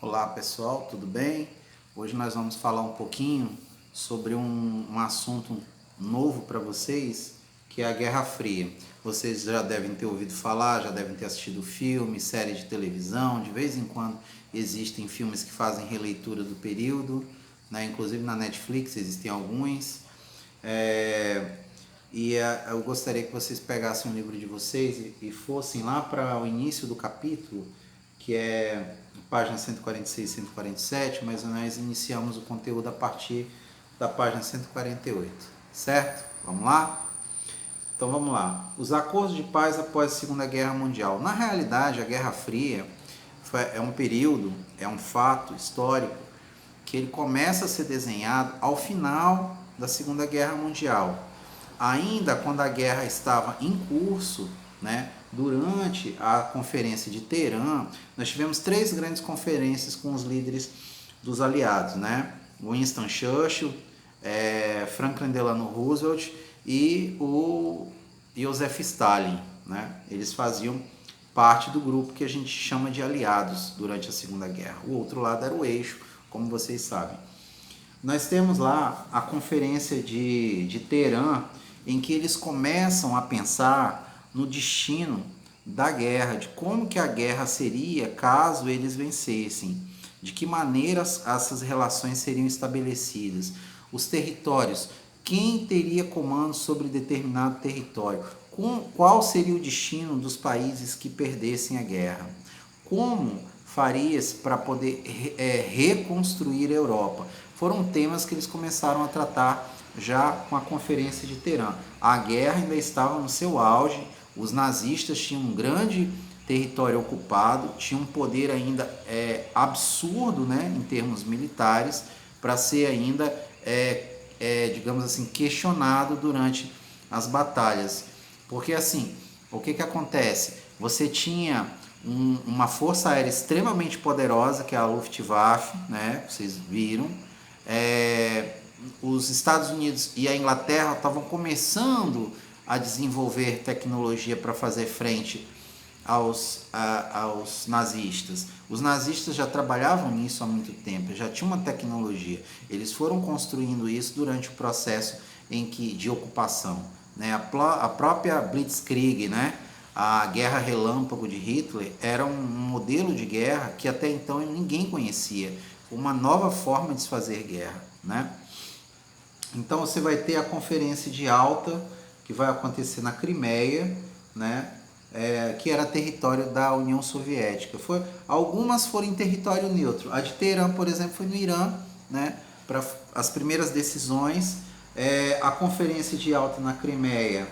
Olá pessoal, tudo bem? Hoje nós vamos falar um pouquinho sobre um assunto novo para vocês, que é a Guerra Fria. Vocês já devem ter ouvido falar, já devem ter assistido filme, série de televisão, de vez em quando existem filmes que fazem releitura do período, né? Inclusive na Netflix existem alguns. Eu gostaria que vocês pegassem o livro de vocês e fossem lá para o início do capítulo, que é página 146 e 147, mas nós iniciamos o conteúdo a partir da página 148, certo? Vamos lá? Então vamos lá. Os acordos de paz após a Segunda Guerra Mundial. Na realidade, a Guerra Fria é um período, é um fato histórico que ele começa a ser desenhado ao final da Segunda Guerra Mundial. Ainda quando a guerra estava em curso, né, durante a Conferência de Teherã, nós tivemos 3 grandes conferências com os líderes dos aliados, né? Winston Churchill, Franklin Delano Roosevelt e o Joseph Stalin, né? Eles faziam parte do grupo que a gente chama de aliados durante a Segunda Guerra. O outro lado era o eixo, como vocês sabem. Nós temos lá a Conferência de Teherã, em que eles começam a pensar no destino da guerra, de como que a guerra seria caso eles vencessem, de que maneira essas relações seriam estabelecidas, os territórios, quem teria comando sobre determinado território, qual seria o destino dos países que perdessem a guerra, como faria-se para poder reconstruir a Europa. Foram temas que eles começaram a tratar já com a Conferência de Teherã. A guerra ainda estava no seu auge, os nazistas tinham um grande território ocupado, tinham um poder ainda absurdo, né, em termos militares, para ser ainda, digamos assim, questionado durante as batalhas. Porque assim, o que acontece? Você tinha uma força aérea extremamente poderosa, que é a Luftwaffe, né, vocês viram. Os Estados Unidos e a Inglaterra estavam começando a desenvolver tecnologia para fazer frente aos nazistas. Os nazistas já trabalhavam nisso há muito tempo, já tinham uma tecnologia. Eles foram construindo isso durante o processo de ocupação, né? A própria Blitzkrieg, né? A guerra relâmpago de Hitler era um modelo de guerra que até então ninguém conhecia, uma nova forma de se fazer guerra, né? Então você vai ter a Conferência de Alta, que vai acontecer na Crimeia, né? Que era território da União Soviética. Algumas foram em território neutro. A de Teherã, por exemplo, foi no Irã, né? Para as primeiras decisões. A Conferência de Alta na Crimeia,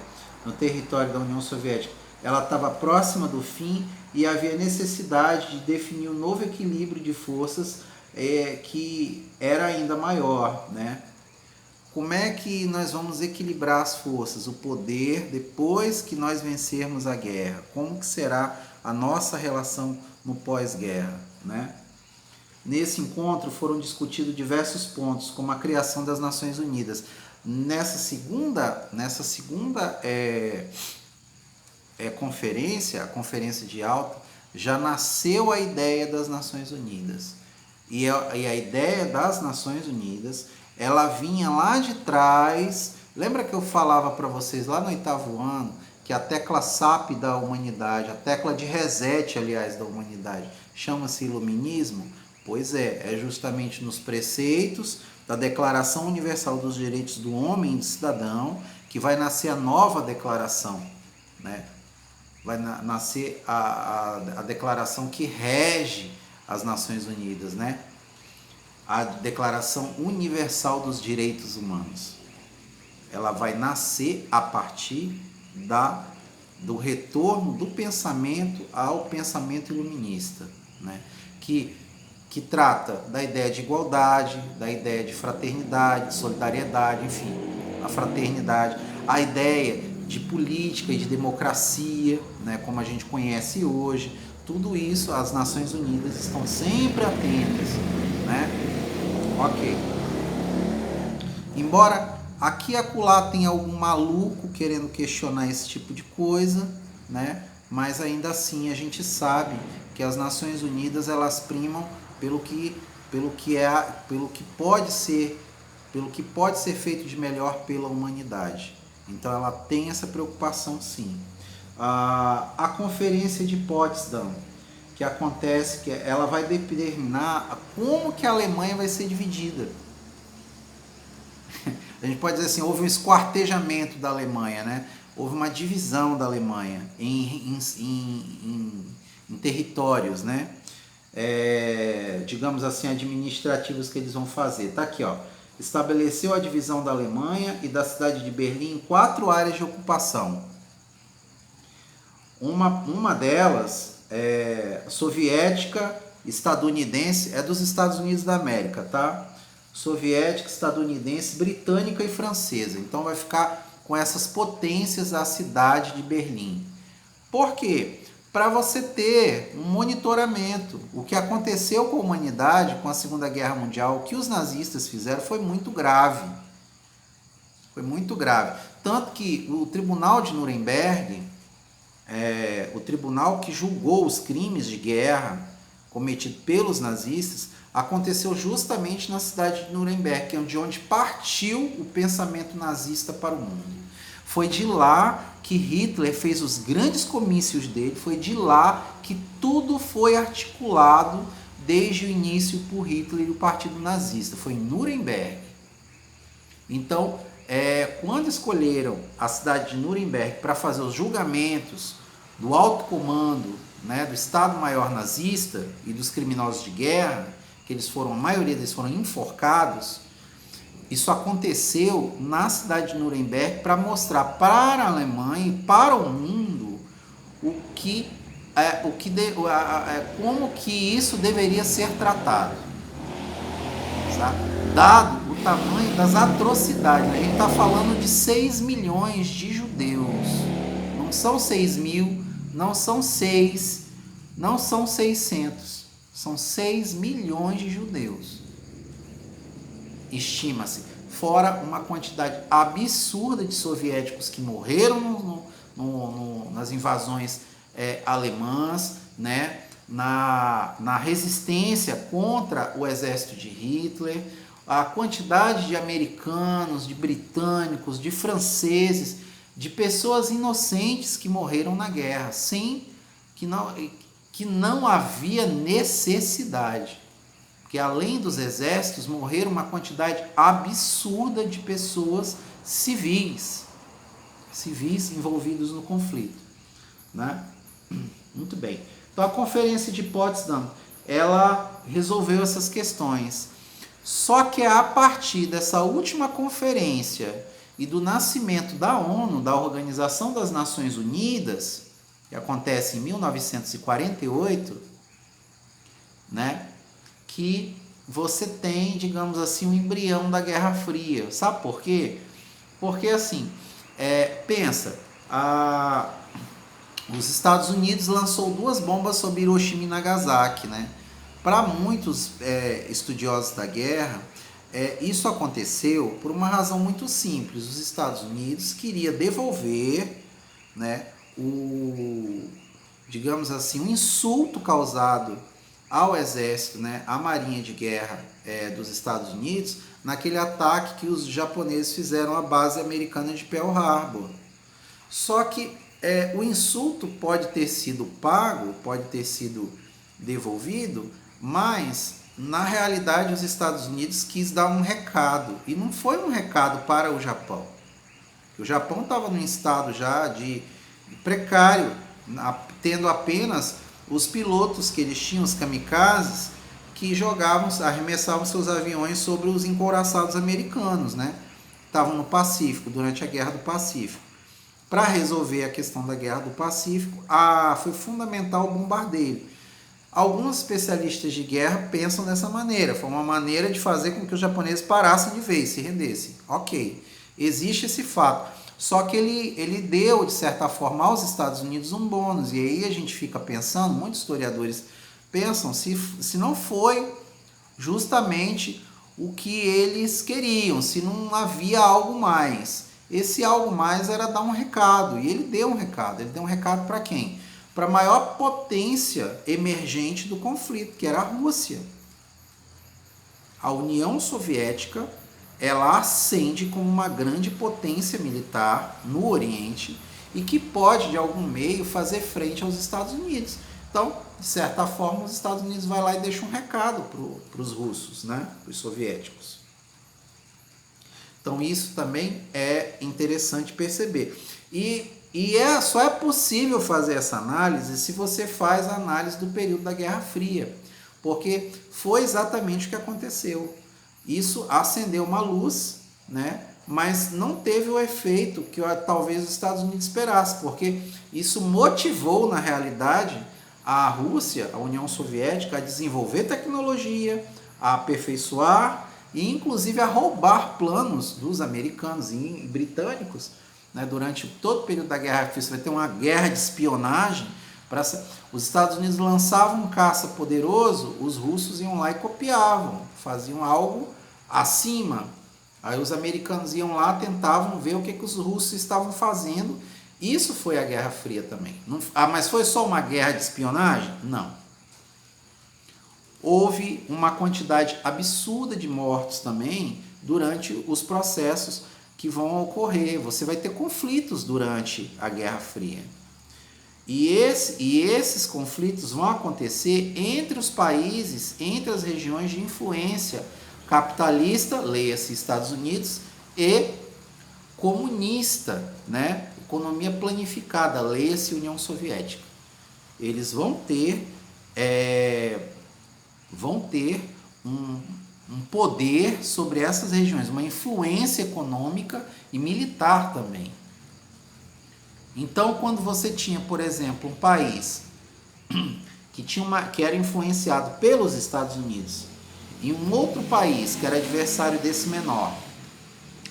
no território da União Soviética, ela estava próxima do fim e havia necessidade de definir um novo equilíbrio de forças que era ainda maior, né? Como é que nós vamos equilibrar as forças, o poder, depois que nós vencermos a guerra? Como que será a nossa relação no pós-guerra, né? Nesse encontro foram discutidos diversos pontos, como a criação das Nações Unidas. Nessa segunda conferência, a Conferência de Alta, já nasceu a ideia das Nações Unidas. E a ideia das Nações Unidas, ela vinha lá de trás. Lembra que eu falava para vocês lá no 8º ano que a tecla SAP da humanidade, a tecla de reset, aliás, da humanidade, chama-se iluminismo? Pois é justamente nos preceitos da Declaração Universal dos Direitos do Homem e do Cidadão que vai nascer a nova declaração, né? Vai nascer a declaração que rege as Nações Unidas, né? A Declaração Universal dos Direitos Humanos. Ela vai nascer a partir do retorno do pensamento ao pensamento iluminista, né? Que trata da ideia de igualdade, da ideia de fraternidade, de solidariedade, enfim, a fraternidade, a ideia de política e de democracia, né, como a gente conhece hoje. Tudo isso as Nações Unidas estão sempre atentas, né? Ok. Embora aqui e acolá tenha algum maluco querendo questionar esse tipo de coisa, né? Mas ainda assim a gente sabe porque as Nações Unidas elas primam pelo que pode ser feito de melhor pela humanidade. Então ela tem essa preocupação, sim. A Conferência de Potsdam, que acontece, que ela vai determinar como que a Alemanha vai ser dividida. A gente pode dizer assim, houve um esquartejamento da Alemanha, né? Houve uma divisão da Alemanha em territórios, né? Digamos assim, administrativos que eles vão fazer. Tá aqui, ó. Estabeleceu a divisão da Alemanha e da cidade de Berlim em 4 áreas de ocupação. Uma delas é soviética, estadunidense, é dos Estados Unidos da América, tá? Soviética, estadunidense, britânica e francesa. Então vai ficar com essas potências a cidade de Berlim. Por quê? Para você ter um monitoramento. O que aconteceu com a humanidade, com a Segunda Guerra Mundial, o que os nazistas fizeram foi muito grave. Foi muito grave. Tanto que o Tribunal de Nuremberg, o tribunal que julgou os crimes de guerra cometidos pelos nazistas, aconteceu justamente na cidade de Nuremberg, que é de onde partiu o pensamento nazista para o mundo. Foi de lá que Hitler fez os grandes comícios dele, foi de lá que tudo foi articulado desde o início por Hitler e o Partido Nazista, foi em Nuremberg. Então, quando escolheram a cidade de Nuremberg para fazer os julgamentos do alto comando, né, do Estado-Maior nazista e dos criminosos de guerra, que a maioria deles foram enforcados, isso aconteceu na cidade de Nuremberg para mostrar para a Alemanha e para o mundo como que isso deveria ser tratado, sabe? Dado o tamanho das atrocidades. A gente está falando de 6 milhões de judeus, não são 6 mil, não são 6, não são 600, são 6 milhões de judeus. Estima-se, fora uma quantidade absurda de soviéticos que morreram nas invasões alemãs, né? na resistência contra o exército de Hitler, a quantidade de americanos, de britânicos, de franceses, de pessoas inocentes que morreram na guerra, sem que não havia necessidade. Porque além dos exércitos, morreram uma quantidade absurda de pessoas civis envolvidos no conflito, né? Muito bem. Então a Conferência de Potsdam, ela resolveu essas questões. Só que a partir dessa última conferência e do nascimento da ONU, da Organização das Nações Unidas, que acontece em 1948, né? Que você tem, digamos assim, um embrião da Guerra Fria. Sabe por quê? Porque, assim, pensa, os Estados Unidos lançou 2 bombas sobre Hiroshima e Nagasaki, né? Para muitos estudiosos da guerra, isso aconteceu por uma razão muito simples. Os Estados Unidos queria devolver, né, digamos assim, o insulto causado ao exército, né, à marinha de guerra dos Estados Unidos, naquele ataque que os japoneses fizeram à base americana de Pearl Harbor. Só que o insulto pode ter sido pago, pode ter sido devolvido, mas na realidade os Estados Unidos quis dar um recado, e não foi um recado para o Japão. O Japão estava num estado já de precário, tendo apenas os pilotos que eles tinham, os kamikazes, que arremessavam seus aviões sobre os encouraçados americanos, né? Estavam no Pacífico, durante a Guerra do Pacífico. Para resolver a questão da Guerra do Pacífico, foi fundamental o bombardeio. Alguns especialistas de guerra pensam dessa maneira, foi uma maneira de fazer com que os japoneses parassem de vez, se rendessem. Ok, existe esse fato. Só que ele deu, de certa forma, aos Estados Unidos um bônus. E aí a gente fica pensando, muitos historiadores pensam, se não foi justamente o que eles queriam, se não havia algo mais. Esse algo mais era dar um recado, e ele deu um recado. Ele deu um recado para quem? para a maior potência emergente do conflito, que era a Rússia. A União Soviética, ela ascende como uma grande potência militar no Oriente e que pode, de algum meio, fazer frente aos Estados Unidos. Então, de certa forma, os Estados Unidos vai lá e deixa um recado para os russos, né? Para os soviéticos. Então, isso também é interessante perceber. Só é possível fazer essa análise se você faz a análise do período da Guerra Fria, porque foi exatamente o que aconteceu. Isso acendeu uma luz, né? Mas não teve o efeito que talvez os Estados Unidos esperassem, porque isso motivou, na realidade, a Rússia, a União Soviética, a desenvolver tecnologia, a aperfeiçoar e, inclusive, a roubar planos dos americanos e britânicos, né? Durante todo o período da Guerra Fria, você vai ter uma guerra de espionagem. Os Estados Unidos lançavam um caça poderoso, os russos iam lá e copiavam, faziam algo acima. Aí os americanos iam lá, tentavam ver o que os russos estavam fazendo. Isso foi a Guerra Fria também. Mas foi só uma guerra de espionagem? Não. Houve uma quantidade absurda de mortos também durante os processos que vão ocorrer. Você vai ter conflitos durante a Guerra Fria. E esses conflitos vão acontecer entre os países, entre as regiões de influência capitalista, leia-se Estados Unidos, e comunista, né? Economia planificada, leia-se União Soviética. Eles vão ter um poder sobre essas regiões, uma influência econômica e militar também. Então, quando você tinha, por exemplo, um país que era influenciado pelos Estados Unidos e um outro país que era adversário desse menor,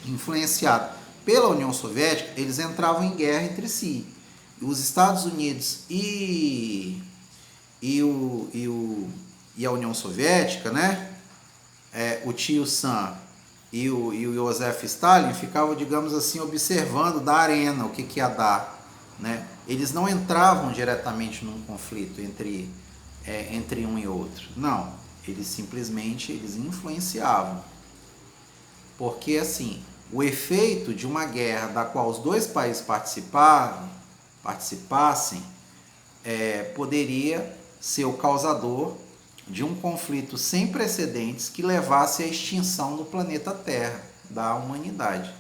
influenciado pela União Soviética, eles entravam em guerra entre si. Os Estados Unidos e a União Soviética, né? O tio Sam e o Joseph Stalin ficavam, digamos assim, observando da arena o que ia dar, né? Eles não entravam diretamente num conflito entre um e outro. Não, eles simplesmente influenciavam. Porque, assim, o efeito de uma guerra da qual os dois países participassem poderia ser o causador de um conflito sem precedentes que levasse à extinção do planeta Terra, da humanidade.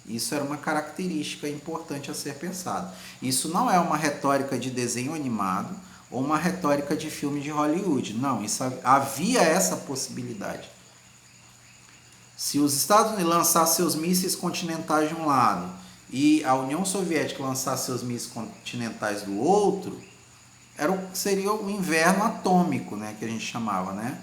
Isso era uma característica importante a ser pensada. Isso não é uma retórica de desenho animado ou uma retórica de filme de Hollywood. Não, havia essa possibilidade. Se os Estados Unidos lançassem seus mísseis continentais de um lado e a União Soviética lançasse seus mísseis continentais do outro, seria o inverno atômico, né, que a gente chamava, né?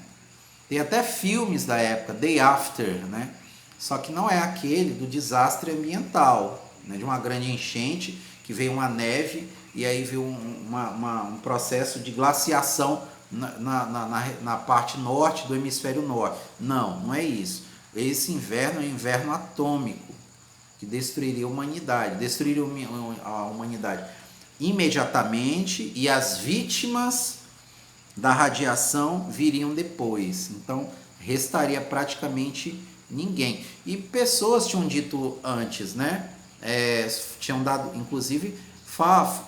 Tem até filmes da época, Day After, né? Só que não é aquele do desastre ambiental, né, de uma grande enchente, que veio uma neve e aí veio um processo de glaciação na parte norte do hemisfério norte. Não é isso. Esse inverno é um inverno atômico, que destruiria a humanidade, imediatamente, e as vítimas da radiação viriam depois. Então, restaria praticamente ninguém. E pessoas tinham dito antes, né? Tinham dado, inclusive,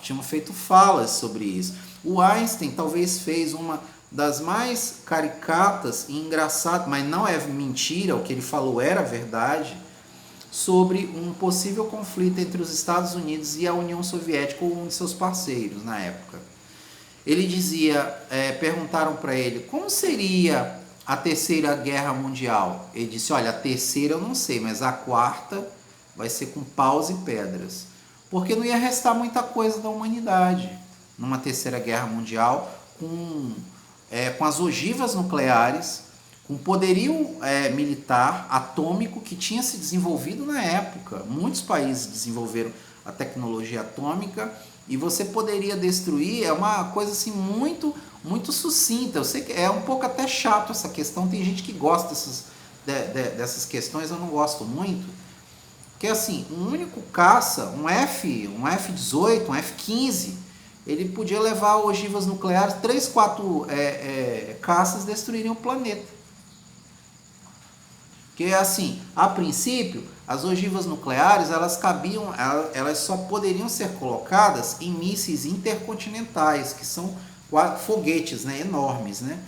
tinham feito falas sobre isso. O Einstein talvez fez uma das mais caricatas e engraçadas, mas não é mentira, o que ele falou era verdade, sobre um possível conflito entre os Estados Unidos e a União Soviética, ou um de seus parceiros na época. Ele dizia, perguntaram para ele, como seria a terceira guerra mundial? Ele disse, olha, a terceira eu não sei, mas a quarta vai ser com paus e pedras. Porque não ia restar muita coisa da humanidade numa terceira guerra mundial, com as ogivas nucleares, com poderio militar atômico que tinha se desenvolvido na época. Muitos países desenvolveram a tecnologia atômica e você poderia destruir, uma coisa assim muito, muito sucinta. Eu sei que é um pouco até chato essa questão, tem gente que gosta dessas questões, eu não gosto muito. Porque assim, um único caça, um F-18, um F-15, ele podia levar ogivas nucleares, 3, 4 caças destruiriam o planeta. Porque assim, a princípio, as ogivas nucleares, elas só poderiam ser colocadas em mísseis intercontinentais, que são foguetes, né, enormes, né?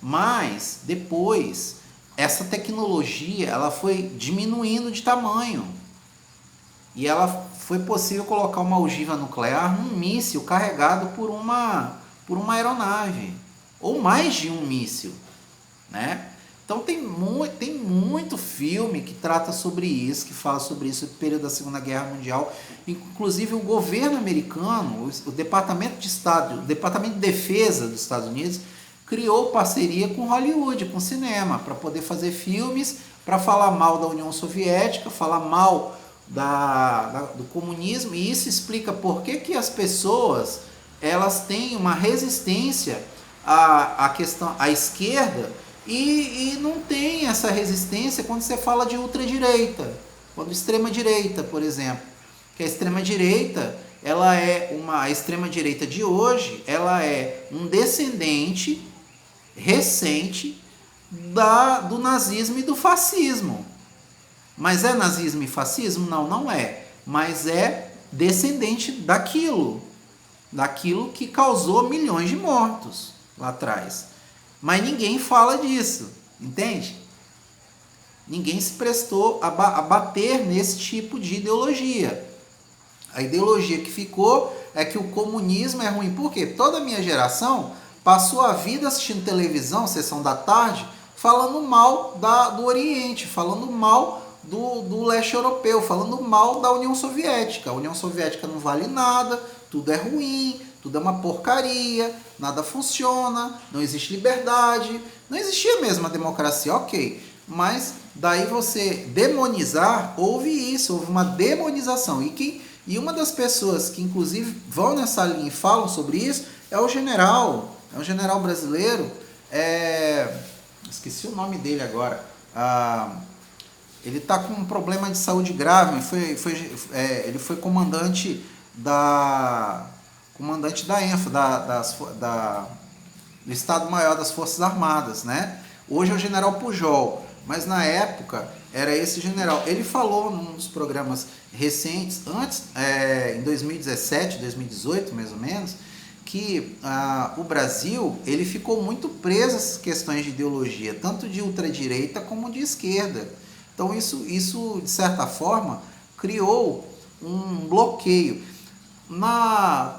Mas depois essa tecnologia ela foi diminuindo de tamanho e ela foi possível colocar uma ogiva nuclear num míssil carregado por uma aeronave ou mais de um míssil, né? Então tem muito filme que trata sobre isso, que fala sobre isso no período da Segunda Guerra Mundial. Inclusive o governo americano, o Departamento de Estado, o Departamento de Defesa dos Estados Unidos, criou parceria com Hollywood, com cinema, para poder fazer filmes, para falar mal da União Soviética, falar mal do comunismo, e isso explica por que as pessoas elas têm uma resistência à esquerda, e não tem essa resistência quando você fala de ultradireita, quando extrema-direita, por exemplo. Que a extrema-direita, a extrema-direita de hoje, ela é um descendente recente do nazismo e do fascismo. Mas é nazismo e fascismo? Não, não é. Mas é descendente daquilo que causou milhões de mortos lá atrás. Mas ninguém fala disso, entende? Ninguém se prestou a bater nesse tipo de ideologia. A ideologia que ficou é que o comunismo é ruim. Por quê? Toda a minha geração passou a vida assistindo televisão, sessão da tarde, falando mal do Oriente, falando mal do leste europeu, falando mal da União Soviética. A União Soviética não vale nada, tudo é ruim, tudo é uma porcaria, nada funciona, não existe liberdade, não existia mesmo a democracia, ok. Mas daí você demonizar, houve uma demonização. E uma das pessoas que inclusive vão nessa linha e falam sobre isso é um general brasileiro, esqueci o nome dele agora, ele está com um problema de saúde grave, ele foi comandante da ENFA, do Estado-Maior das Forças Armadas, né? Hoje é o general Pujol, mas na época era esse general. Ele falou num dos programas recentes, em 2017, 2018 mais ou menos, que o Brasil ele ficou muito preso a essas questões de ideologia, tanto de ultradireita como de esquerda. Então isso de certa forma, criou um bloqueio.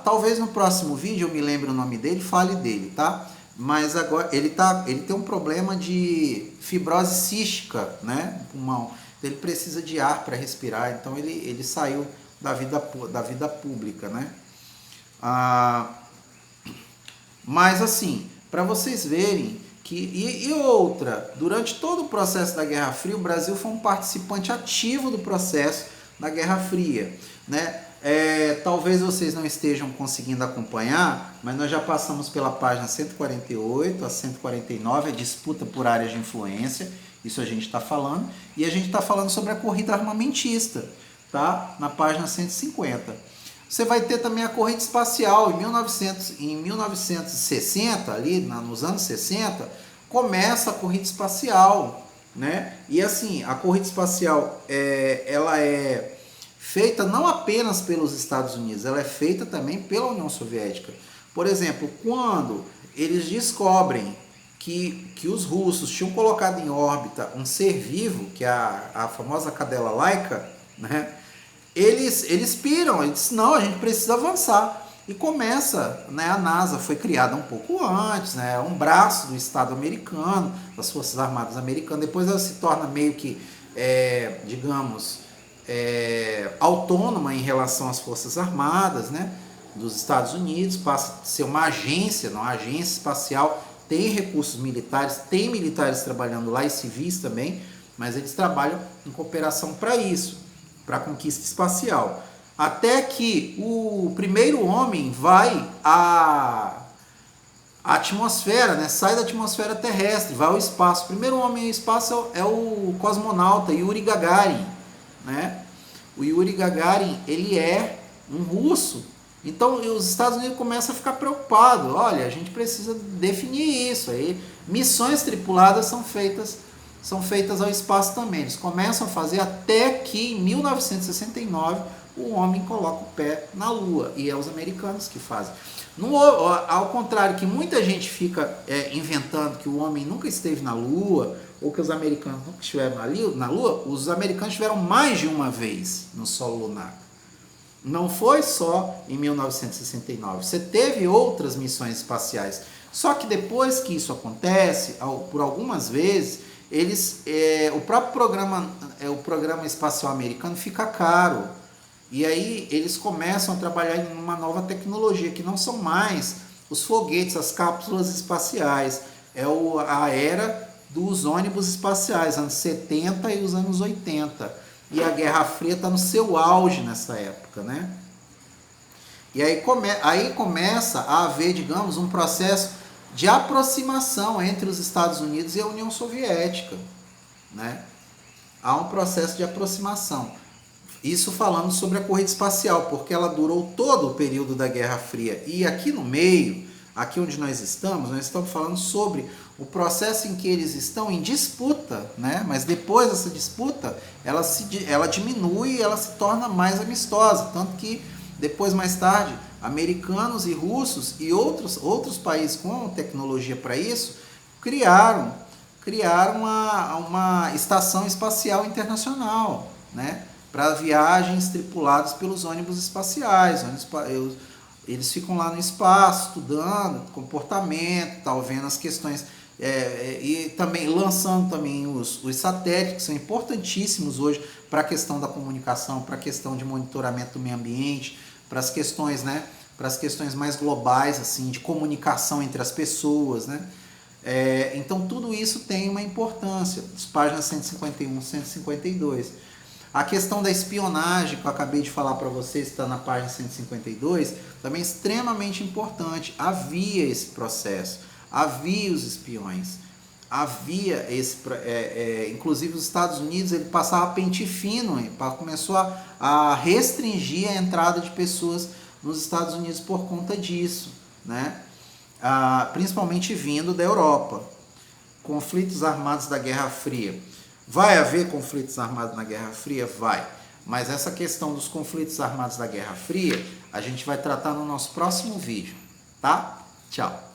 Talvez no próximo vídeo eu me lembre o nome dele, fale dele, tá? Mas agora ele tem um problema de fibrose cística, né, no pulmão. Ele precisa de ar para respirar, então ele saiu da vida pública, né? Mas assim, para vocês verem que durante todo o processo da Guerra Fria, o Brasil foi um participante ativo do processo da Guerra Fria, né? Talvez vocês não estejam conseguindo acompanhar, mas nós já passamos pela página 148 a 149, a disputa por áreas de influência, isso a gente está falando, e a gente está falando sobre a corrida armamentista, tá? Na página 150. Você vai ter também a corrida espacial. Em 1960, ali nos anos 60, começa a corrida espacial, né? E assim, a corrida espacial ela é feita não apenas pelos Estados Unidos, ela é feita também pela União Soviética. Por exemplo, quando eles descobrem que os russos tinham colocado em órbita um ser vivo, que é a famosa cadela Laika, né? Eles piram, eles dizem, não, a gente precisa avançar. E começa, né, a NASA foi criada um pouco antes, né, um braço do Estado americano, das Forças Armadas americanas, depois ela se torna meio que, autônoma em relação às Forças Armadas, né, dos Estados Unidos, passa a ser uma agência espacial, tem recursos militares, tem militares trabalhando lá e civis também, mas eles trabalham em cooperação para isso, para a conquista espacial. Até que o primeiro homem vai à atmosfera, né? Sai da atmosfera terrestre, vai ao espaço. O primeiro homem ao espaço é o cosmonauta Yuri Gagarin, né? O Yuri Gagarin, ele é um russo Então os Estados Unidos começam a ficar preocupados. Olha, a gente precisa definir isso. Aí missões tripuladas são feitas ao espaço também. Eles começam a fazer até que em 1969 o homem coloca o pé na Lua. E é os americanos que fazem. Ao contrário que muita gente fica inventando que o homem nunca esteve na Lua, ou que os americanos nunca estiveram na Lua, os americanos estiveram mais de uma vez no solo lunar. Não foi só em 1969. Você teve outras missões espaciais. Só que depois que isso acontece, por algumas vezes, o próprio programa espacial americano fica caro. E aí eles começam a trabalhar em uma nova tecnologia, que não são mais os foguetes, as cápsulas espaciais. É a era dos ônibus espaciais, anos 70 e os anos 80. E a Guerra Fria está no seu auge nessa época, né? E aí começa a haver, digamos, um processo de aproximação entre os Estados Unidos e a União Soviética, né? Há um processo de aproximação. Isso falando sobre a corrida espacial, porque ela durou todo o período da Guerra Fria. E aqui no meio, aqui onde nós estamos falando sobre o processo em que eles estão em disputa, né? Mas depois dessa disputa, ela diminui e ela se torna mais amistosa. Tanto que depois, mais tarde, americanos e russos e outros países com tecnologia para isso criaram uma estação espacial internacional, né? Para viagens tripuladas pelos ônibus espaciais. Eles ficam lá no espaço, estudando comportamento, tal, vendo as questões, e também lançando também os satélites, que são importantíssimos hoje para a questão da comunicação, para a questão de monitoramento do meio ambiente, para as questões, né, para as questões mais globais, assim, de comunicação entre as pessoas, né? Então tudo isso tem uma importância, as páginas 151, 152. A questão da espionagem, que eu acabei de falar para vocês, está na página 152, também é extremamente importante. Havia esse processo, havia os espiões, havia inclusive os Estados Unidos, ele passava pente fino, começou a restringir a entrada de pessoas nos Estados Unidos por conta disso, né? Principalmente vindo da Europa. Conflitos armados da Guerra Fria. Vai haver conflitos armados na Guerra Fria? Vai. Mas essa questão dos conflitos armados da Guerra Fria, a gente vai tratar no nosso próximo vídeo, tá? Tchau.